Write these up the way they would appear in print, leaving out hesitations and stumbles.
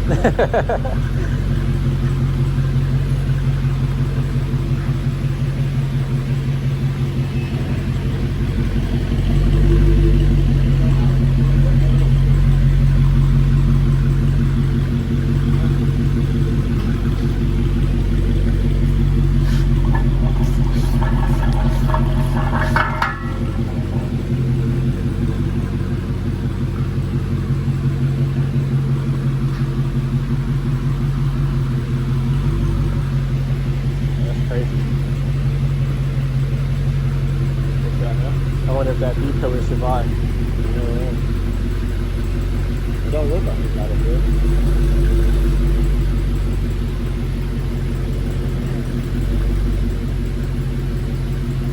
I wonder if that B-pillar survived. It don't look like it got it good.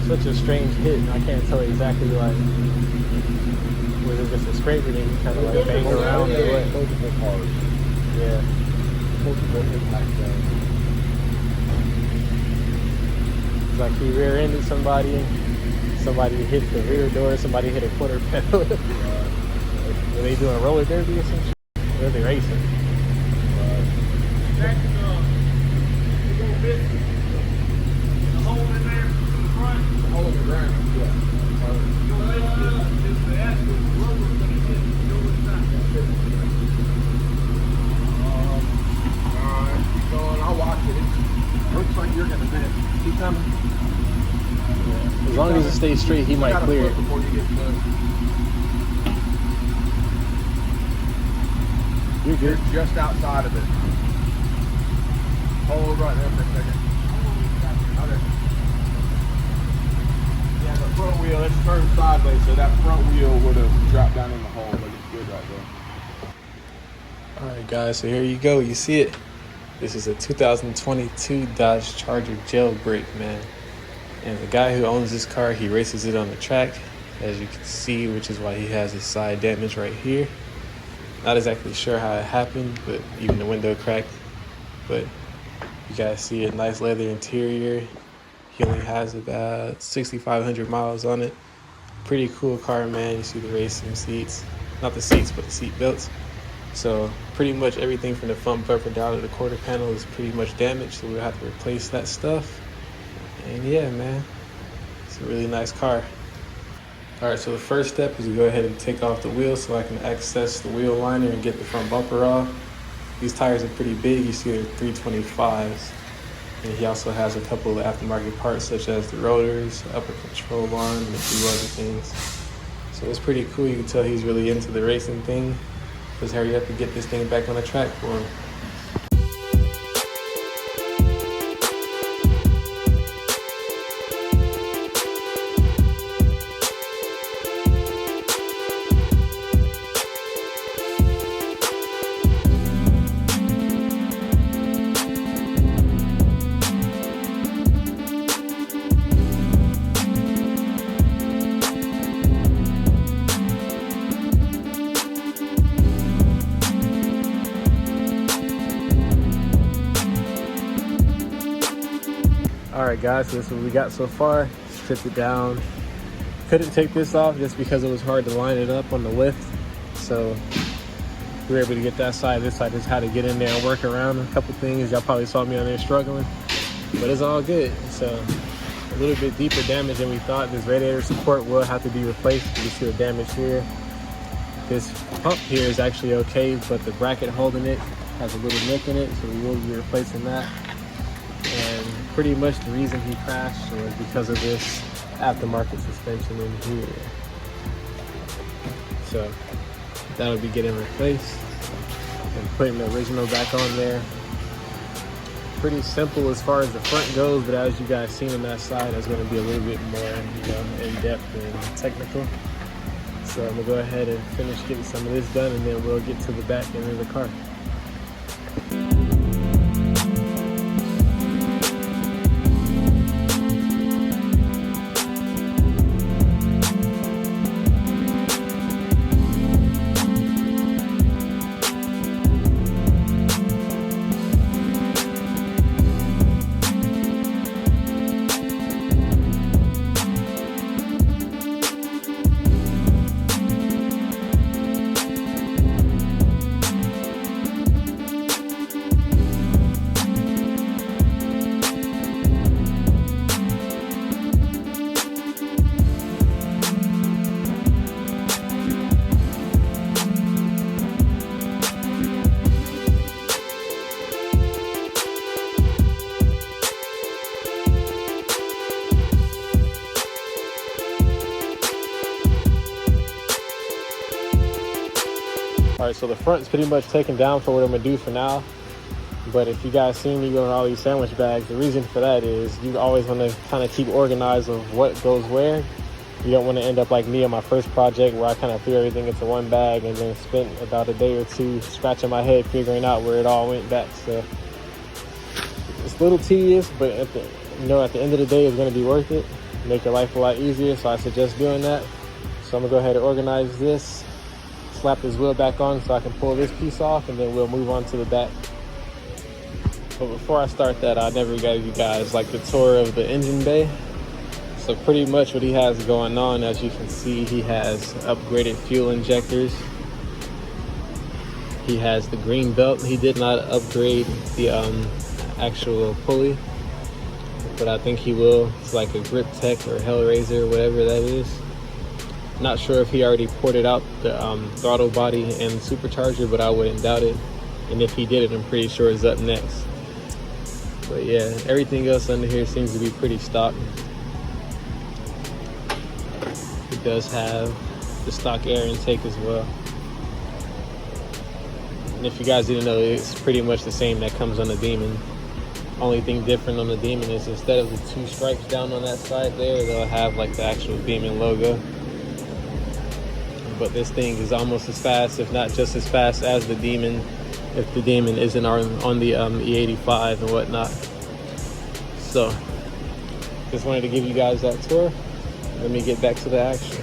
Such a strange hit, and I can't tell exactly like, was it just a scraper then you kind of like bang around or what? Multiple cars. Yeah. Multiple impact zones. It's like he rear-ended somebody hit the rear door, somebody hit a quarter pedal. Were they doing roller derby or some shit? Or were they racing? That's you gonna fit the hole in there in the front. The hole in the ground. Yeah. You gonna lift it up, is the actual rubber gonna hit the door inside. Alright, keep going. I'll watch it. It looks like you're gonna bend. Keep coming. As long as it stays straight, he might clear it. Before you get close. You're good. You're just outside of it. Hold right there for a second. Okay. Yeah, the front wheel, it's turned sideways, so that front wheel would have dropped down in the hole, but it's good right there. Alright guys, so here you go. You see it. This is a 2022 Dodge Charger jailbreak, man. And the guy who owns this car, he races it on the track, as you can see, which is why he has his side damage right here. Not exactly sure how it happened, but even the window cracked. But you guys see it, nice leather interior. He only has about 6,500 miles on it. Pretty cool car, man. You see the racing seats, not the seats, but the seat belts. So pretty much everything from the front bumper down to the quarter panel is pretty much damaged, so we'll have to replace that stuff. And yeah, man, it's a really nice car. All right, so the first step is to go ahead and take off the wheel so I can access the wheel liner and get the front bumper off. These tires are pretty big. You see they're 325s. And he also has a couple of aftermarket parts such as the rotors, upper control arm, and a few other things. So it's pretty cool. You can tell he's really into the racing thing. Let's hurry up and get this thing back on the track for him. Alright guys, so this is what we got so far. Stripped it down. Couldn't take this off just because it was hard to line it up on the lift. So we were able to get that side. This side just had to get in there and work around a couple things. Y'all probably saw me on there struggling, but it's all good. So a little bit deeper damage than we thought. This radiator support will have to be replaced. You can see the damage here. This pump here is actually okay, but the bracket holding it has a little nick in it, so we will be replacing that. And pretty much the reason he crashed was because of this aftermarket suspension in here. So that'll be getting replaced and putting the original back on there. Pretty simple as far as the front goes, but as you guys seen on that side, it's going to be a little bit more, in-depth and technical. So I'm gonna go ahead and finish getting some of this done, and then we'll get to the back end of the car. Alright, so the front's pretty much taken down for what I'm gonna do for now. But if you guys see me with all these sandwich bags, the reason for that is you always want to kind of keep organized of what goes where. You don't want to end up like me on my first project where I kind of threw everything into one bag and then spent about a day or two scratching my head figuring out where it all went back. So it's a little tedious, but at the end of the day, it's going to be worth it. Make your life a lot easier, so I suggest doing that. So I'm going to go ahead and organize this, slap this wheel back on so I can pull this piece off, and then we'll move on to the back. But before I start that, I never gave you guys like the tour of the engine bay. So pretty much what he has going on, as you can see, he has upgraded fuel injectors. He has the green belt. He did not upgrade the actual pulley, but I think he will. It's like a Grip Tech or Hellraiser, whatever that is. Not sure if he already ported out the throttle body and supercharger, but I wouldn't doubt it. And if he did it, I'm pretty sure it's up next. But yeah, everything else under here seems to be pretty stock. It does have the stock air intake as well. And if you guys didn't know, it's pretty much the same that comes on the Demon. Only thing different on the Demon is instead of the 2 stripes down on that side there, they'll have like the actual Demon logo. But this thing is almost as fast, if not just as fast as the Demon, if the Demon isn't on the E85 and whatnot. So just wanted to give you guys that tour. Let me get back to the action.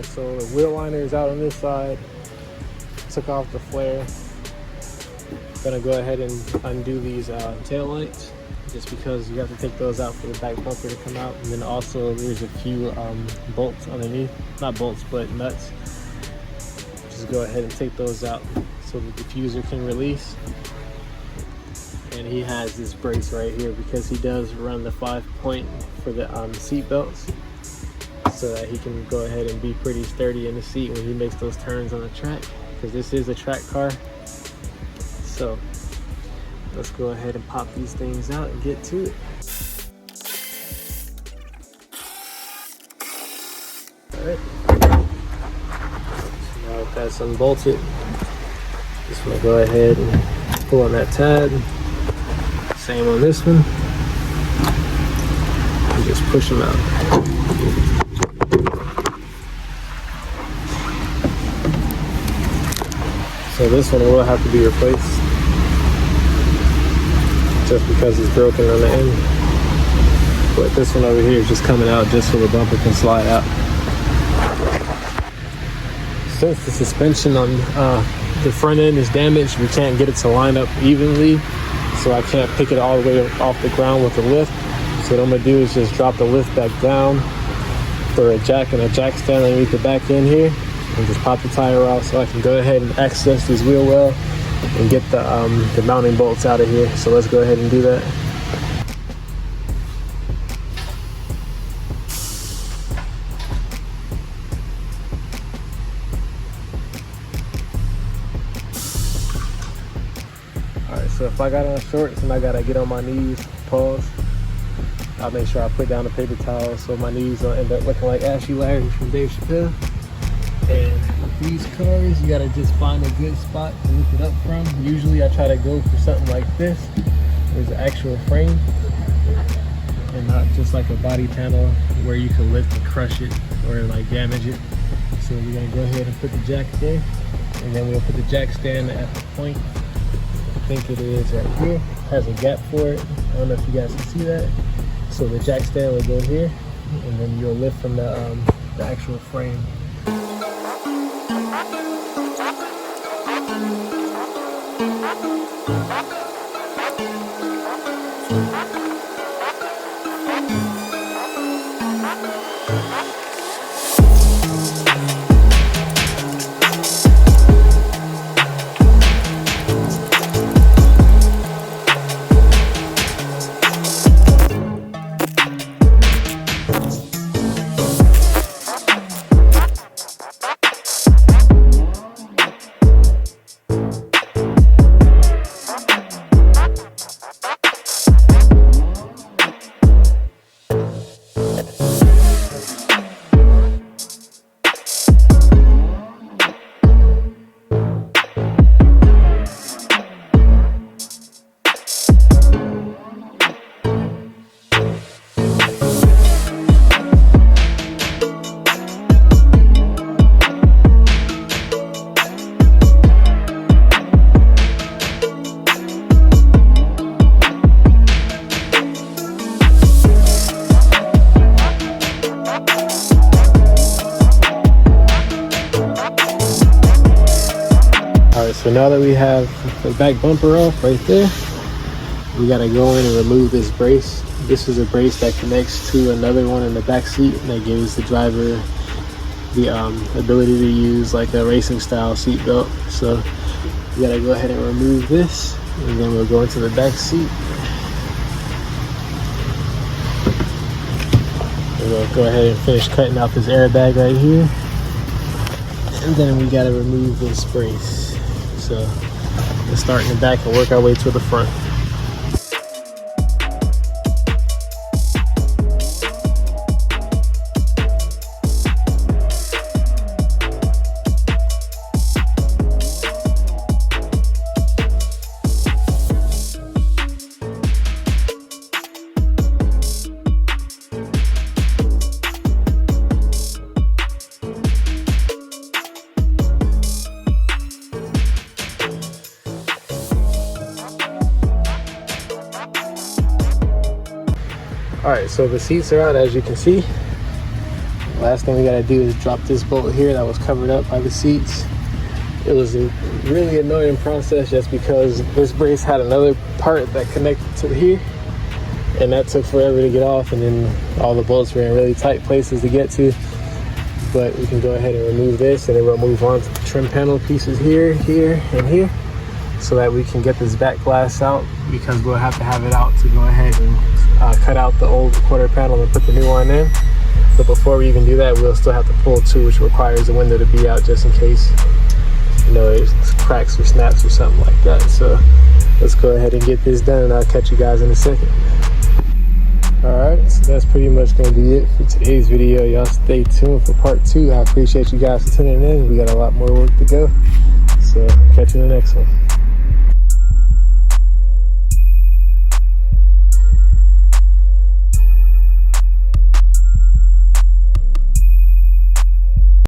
So the wheel liner is out on this side. Took off the flare. Gonna go ahead and undo these tail lights, just because you have to take those out for the back bumper to come out. And then also there's a few bolts underneath, not bolts but nuts. Just go ahead and take those out so the diffuser can release. And he has this brace right here because he does run the 5-point for the seat belts, so that he can go ahead and be pretty sturdy in the seat when he makes those turns on the track, because this is a track car. So let's go ahead and pop these things out and get to it. All right, so now that that's unbolted, just want to go ahead and pull on that tab. Same on this one, and just push them out. So this one will have to be replaced just because it's broken on the end. But this one over here is just coming out just so the bumper can slide out. Since the suspension on the front end is damaged, we can't get it to line up evenly. So I can't pick it all the way off the ground with the lift. So what I'm gonna do is just drop the lift back down for a jack and a jack stand underneath the back end here, and just pop the tire out so I can go ahead and access this wheel well and get the mounting bolts out of here. So let's go ahead and do that. Alright, so if I got on shorts and I gotta get on my knees, pause, I'll make sure I put down a paper towel so my knees don't end up looking like Ashy Larry from Dave Chappelle. And with these cars, you gotta just find a good spot to lift it up from. Usually I try to go for something like this. There's an actual frame. and not just like a body panel where you can lift and crush it or like damage it. So we're gonna go ahead and put the jack in, and then we'll put the jack stand at the point. I think it is right here. It has a gap for it. I don't know if you guys can see that. So the jack stand will go here, and then you'll lift from the actual frame. Alright, so now that we have the back bumper off right there, we gotta go in and remove this brace. This is a brace that connects to another one in the back seat that gives the driver the ability to use like a racing style seat belt. So we gotta go ahead and remove this, and then we'll go into the back seat. We'll go ahead and finish cutting out this airbag right here, and then we gotta remove this brace. So let's start in the back and work our way to the front. Alright, so the seats are out, as you can see. Last thing we gotta do is drop this bolt here that was covered up by the seats. It was a really annoying process just because this brace had another part that connected to here, and that took forever to get off, and then all the bolts were in really tight places to get to. But we can go ahead and remove this, and then we'll move on to the trim panel pieces here, here, and here, so that we can get this back glass out, because we'll have to have it out to go ahead and cut out the old quarter panel and put the new one in. But before we even do that, we'll still have to pull two, which requires the window to be out just in case, you know, it cracks or snaps or something like that. So let's go ahead and get this done, and I'll catch you guys in a second. Alright, so that's pretty much going to be it for today's video. Y'all stay tuned for part 2. I appreciate you guys for tuning in. We got a lot more work to go, so catch you in the next one.